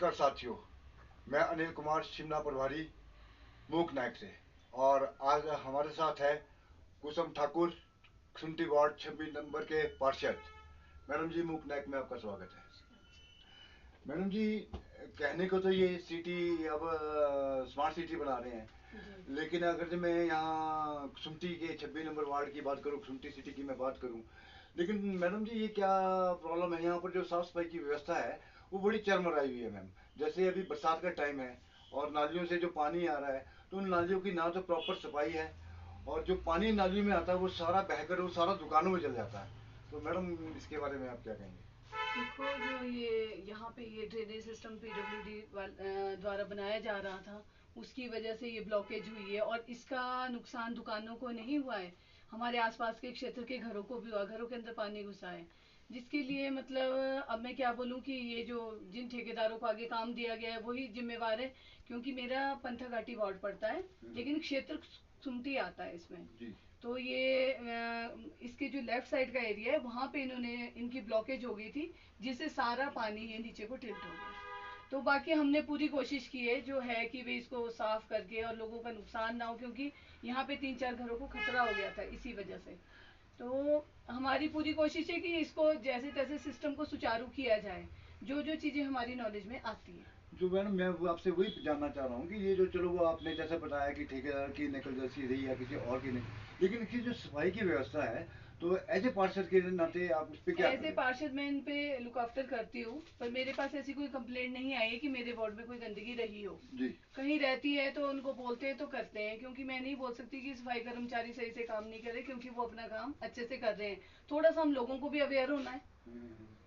नमस्कार साथियों, मैं अनिल कुमार शिमला प्रभारी मूक नायक से। और आज हमारे साथ है कुसुम ठाकुर, खुंटी वार्ड 26 नंबर के पार्षद। मैडम जी, मूक नायक में आपका स्वागत है। मैडम जी, कहने को तो ये सिटी अब स्मार्ट सिटी बना रहे हैं, लेकिन अगर जो मैं यहाँ खुंटी के 26 नंबर वार्ड की बात करूँ, खुंटी सिटी की मैं बात करूँ, लेकिन मैडम जी ये क्या प्रॉब्लम है, यहाँ पर जो साफ सफाई की व्यवस्था है वो बड़ी चरमराई हुई है मैम। जैसे अभी बरसात का टाइम है और नालियों से जो पानी आ रहा है, तो उन नालियों की ना तो प्रॉपर सफाई है, और जो पानी नालियों में आता है वो सारा बहकर वो सारा दुकानों में चल जाता है। तो मैडम इसके बारे में आप क्या कहेंगे? देखो, जो ये यहाँ पे ये ड्रेनेज सिस्टम पीडब्ल्यूडी द्वारा बनाया जा रहा था, उसकी वजह से ये ब्लॉकेज हुई है। और इसका नुकसान दुकानों को नहीं हुआ है, हमारे आसपास के क्षेत्र के घरों को भी हुआ, घरों के अंदर पानी घुसा है। जिसके लिए मतलब अब मैं क्या बोलूँ कि ये जो जिन ठेकेदारों को आगे काम दिया गया है वही जिम्मेवार है, क्योंकि मेरा पंथाघाटी वार्ड पड़ता है, लेकिन क्षेत्र सुमटी आता है इसमें। तो ये इसके जो लेफ्ट साइड का एरिया है वहाँ पे इन्होंने इनकी ब्लॉकेज हो गई थी, जिससे सारा पानी ये नीचे को टिल्ट हो गया। तो बाकी हमने पूरी कोशिश की है जो है कि वे इसको साफ करके और लोगों का नुकसान ना हो, क्योंकि यहाँ पे 3-4 घरों को खतरा हो गया था इसी वजह से। तो हमारी पूरी कोशिश है कि इसको जैसे तैसे सिस्टम को सुचारू किया जाए, जो जो चीज़ें हमारी नॉलेज में आती हैं। जो मैडम मैं वो आपसे वही जानना चाह रहा हूँ कि ये जो चलो वो आपने जैसे बताया कि ठेकेदार की नकलदर्शी रही या किसी और की नहीं, लेकिन इसकी जो सफाई की व्यवस्था है, तो एज ए पार्षद के नाते आप उस पर क्या एज ए करें? पार्षद मैं इन पे लुक आफ्टर करती हूँ, पर मेरे पास ऐसी कोई कंप्लेंट नहीं आई है कि मेरे वार्ड में कोई गंदगी रही हो। जी। कहीं रहती है तो उनको बोलते हैं तो करते हैं, क्योंकि मैं नहीं बोल सकती कि सफाई कर्मचारी सही से काम नहीं करे, क्योंकि वो अपना काम अच्छे से कर रहे हैं। थोड़ा सा हम लोगों को भी अवेयर होना है।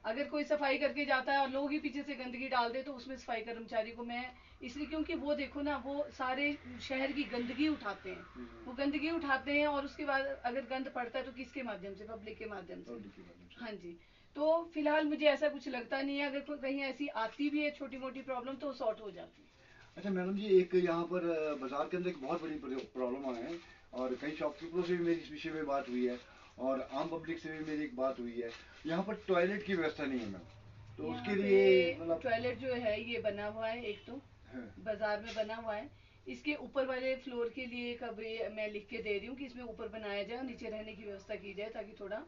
अगर कोई सफाई करके जाता है और लोग ही पीछे से गंदगी डाल दे, तो उसमें सफाई कर्मचारी को मैं इसलिए, क्योंकि वो देखो ना, वो सारे शहर की गंदगी उठाते हैं, वो गंदगी उठाते हैं और उसके बाद अगर गंद पड़ता है तो किसके माध्यम से? पब्लिक के माध्यम से। हाँ जी। तो फिलहाल मुझे ऐसा कुछ लगता नहीं है, अगर कोई कहीं ऐसी आती भी है छोटी मोटी प्रॉब्लम तो सॉर्ट हो जाती है। अच्छा मैडम जी, एक यहाँ पर बाजार के अंदर एक बहुत बड़ी प्रॉब्लम है, और कई शॉपकीपरों से भी मेरी इस विषय में बात हुई है, और आम पब्लिक से भी मेरी एक बात हुई है। यहाँ पर टॉयलेट की व्यवस्था नहीं है मैम, तो उसके यहाँ पे लिए मतलब टॉयलेट जो है ये बना हुआ है, एक तो है। बाजार में बना हुआ है। इसके ऊपर वाले फ्लोर के लिए कभी मैं लिख के दे रही हूँ कि इसमें ऊपर बनाया जाए, नीचे रहने की व्यवस्था की जाए, ताकि थोड़ा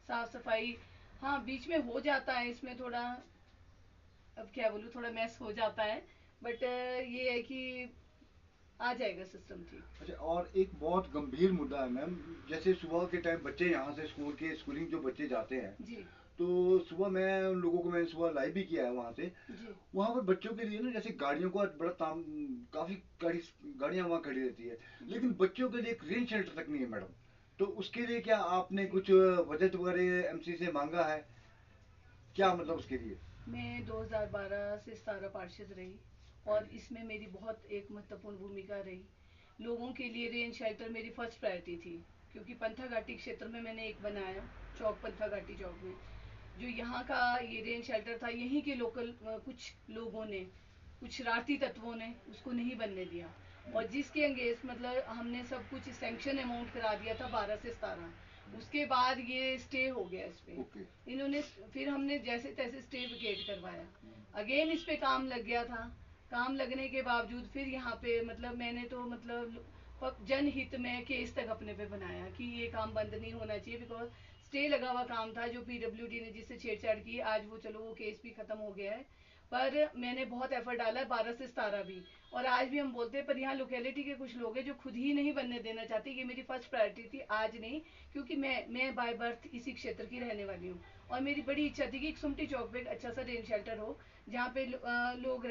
साफ सफाई। हाँ, बीच में हो जाता है इसमें थोड़ा, अब क्या बोलूँ, थोड़ा मैस हो जाता है, बट ये है कि आ जाएगा सिस्टम ठीक। अच्छा, और एक बहुत गंभीर मुद्दा है मैम, जैसे सुबह के टाइम बच्चे यहाँ से स्कूलिंग जो बच्चे जाते हैं, जी तो सुबह मैं उन लोगों को मैंने सुबह लाइव भी किया है वहाँ से। जी। वहाँ पर बच्चों के लिए ना, जैसे गाड़ियों का बड़ा ताम, काफ़ी गाड़ियाँ वहाँ खड़ी रहती है, लेकिन बच्चों के लिए एक रेन शेल्टर तक नहीं है मैडम। तो उसके लिए क्या आपने कुछ बजट वगैरह एमसी से मांगा है क्या, मतलब उसके लिए? मैं 2012 से 17 पार्षद रही, और इसमें मेरी बहुत एक महत्वपूर्ण भूमिका रही। लोगों के लिए रेन शेल्टर मेरी फर्स्ट प्रायोरिटी थी, क्योंकि पंथाघाटी क्षेत्र में मैंने एक बनाया, चौक पंथाघाटी चौक में। जो यहाँ का ये रेन शेल्टर था, यहीं के लोकल कुछ लोगों ने, कुछ शरारती तत्वों ने उसको नहीं बनने दिया, और जिसके अंगेंस्ट मतलब हमने सब कुछ सैंक्शन अमाउंट करा दिया था 12 से 17। उसके बाद ये स्टे हो गया इस पे। ओके। इन्होंने फिर हमने जैसे तैसे स्टे विकेट करवाया, अगेन इस पे काम लग गया था। काम लगने के बावजूद फिर यहाँ पे मतलब मैंने तो मतलब जनहित में केस तक अपने पे बनाया कि ये काम बंद नहीं होना चाहिए, बिकॉज स्टे लगा हुआ काम था जो पीडब्ल्यूडी ने जिससे छेड़छाड़ की। आज वो चलो वो केस भी खत्म हो गया है, पर मैंने बहुत एफर्ट डाला है, 12 से 17 भी। और आज भी हम बोलते हैं, पर यहाँ लोकेलिटी के कुछ लोग हैं जो खुद ही नहीं बनने देना चाहते। ये मेरी फर्स्ट प्रायोरिटी थी, आज नहीं, क्योंकि मैं बाय बर्थ इसी क्षेत्र की रहने वाली हूँ, और मेरी बड़ी इच्छा थी कि सुमटी चौक पे एक अच्छा सा रेन शेल्टर हो, जहाँ पे लोग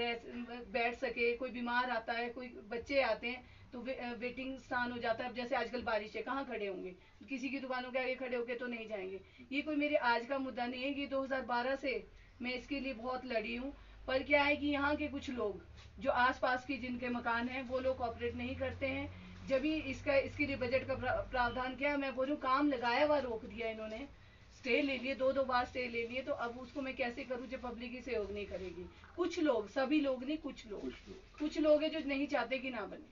बैठ सके। कोई बीमार आता है, कोई बच्चे आते हैं, तो वेटिंग स्थान हो जाता है। अब जैसे आजकल बारिश है, कहाँ खड़े होंगे? किसी की दुकानों के आगे खड़े होके तो नहीं जाएंगे। ये कोई मेरे आज का मुद्दा नहीं है, कि 2012 से मैं इसके लिए बहुत लड़ी हूँ। पर क्या है कि यहाँ के कुछ लोग जो आसपास के जिनके मकान हैं, वो लोग कॉपरेट नहीं करते हैं। जब भी इसके लिए बजट का प्रावधान किया, मैं बोलूँ काम लगाया हुआ रोक दिया इन्होंने। स्टे ले लिए, 2-2 बार स्टे ले लिए, तो अब उसको मैं कैसे करूँ जब पब्लिक ही सहयोग नहीं करेगी? कुछ लोग, सभी लोग नहीं, कुछ लोग हैं जो नहीं चाहते कि ना बने।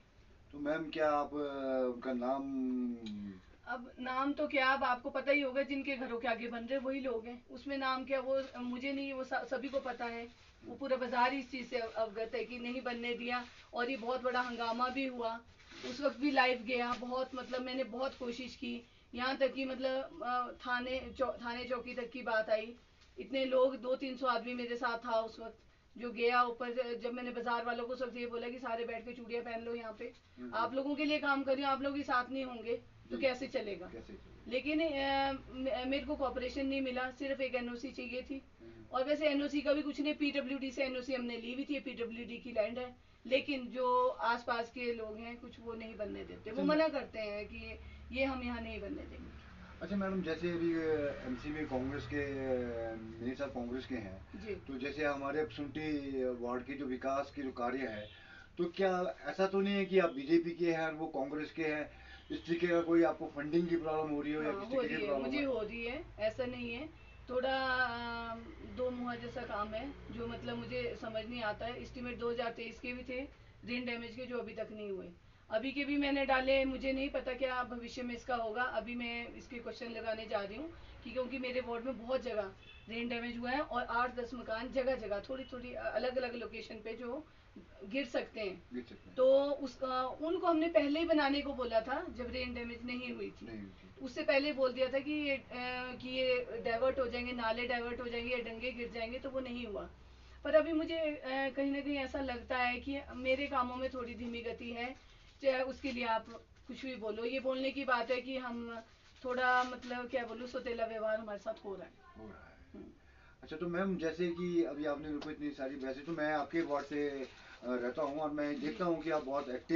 तो मैम क्या आप उनका नाम अब नाम तो क्या, अब आपको पता ही होगा, जिनके घरों के आगे बन रहे वही लोग हैं, उसमें नाम क्या वो मुझे नहीं, वो सभी को पता है। वो पूरा बाजार इस चीज़ से अवगत है कि नहीं बनने दिया। और ये बहुत बड़ा हंगामा भी हुआ, उस वक्त भी लाइव गया, बहुत मतलब मैंने बहुत कोशिश की, यहाँ तक कि मतलब थाने चौकी तक की बात आई। इतने लोग 200-300 आदमी मेरे साथ था उस वक्त, जो गया ऊपर। जब मैंने बाजार वालों को सब ये बोला कि सारे बैठ के चूड़ियाँ पहन लो यहाँ पे, आप लोगों के लिए काम कर रही हूँ, आप लोग ही साथ नहीं होंगे तो कैसे चलेगा। लेकिन मेरे को कॉपरेशन नहीं मिला, सिर्फ एक एनओसी चाहिए थी। और वैसे एनओसी का भी कुछ नहीं, पीडब्ल्यूडी से एनओसी हमने ली हुई थी, पीडब्ल्यूडी की लैंड है। लेकिन जो आसपास के लोग हैं कुछ, वो नहीं बनने देते, वो मना करते हैं कि ये हम यहाँ नहीं बनने देंगे। अच्छा मैडम, जैसे अभी एमसी में कांग्रेस के मेरे साथ कांग्रेस के हैं जी। तो जैसे हमारे सुंटी वार्ड की जो विकास की जो कार्य है, तो क्या ऐसा तो नहीं है कि आप बीजेपी के हैं और वो कांग्रेस के हैं, इस तरीके का कोई आपको फंडिंग की प्रॉब्लम हो रही हो या हाँ किस हो तरीके रही की है, प्रॉब्लम मुझे है? हो रही है, ऐसा नहीं है। थोड़ा दो मुहा जैसा काम है, जो मतलब मुझे समझ नहीं आता है। एस्टीमेट 2023 के भी थे रेन डैमेज के, जो अभी तक नहीं हुए। अभी के भी मैंने डाले, मुझे नहीं पता क्या भविष्य में इसका होगा। अभी मैं इसके क्वेश्चन लगाने जा रही हूँ कि क्योंकि मेरे वार्ड में बहुत जगह रेन डैमेज हुआ है, और 8-10 मकान जगह जगह थोड़ी थोड़ी अलग अलग लोकेशन पे जो गिर सकते हैं। तो उनको हमने पहले ही बनाने को बोला था जब रेन डैमेज नहीं हुई थी। उससे पहले बोल दिया था कि ये डाइवर्ट हो जाएंगे, नाले डाइवर्ट हो जाएंगे या डंगे गिर जाएंगे, तो वो नहीं हुआ। पर अभी मुझे कहीं ना कहीं ऐसा लगता है कि मेरे कामों में थोड़ी धीमी गति है। चाहे उसके लिए आप कुछ भी बोलो, ये बोलने की बात है कि हम थोड़ा मतलब क्या बोलूँ, सौतेला व्यवहार हमारे साथ हो रहा है। अच्छा तो मैम, जैसे कि अभी आपने मेरे को इतनी सारी, वैसे तो मैं आपके वार्ड से रहता हूँ और मैं देखता हूँ कि आप बहुत एक्टिव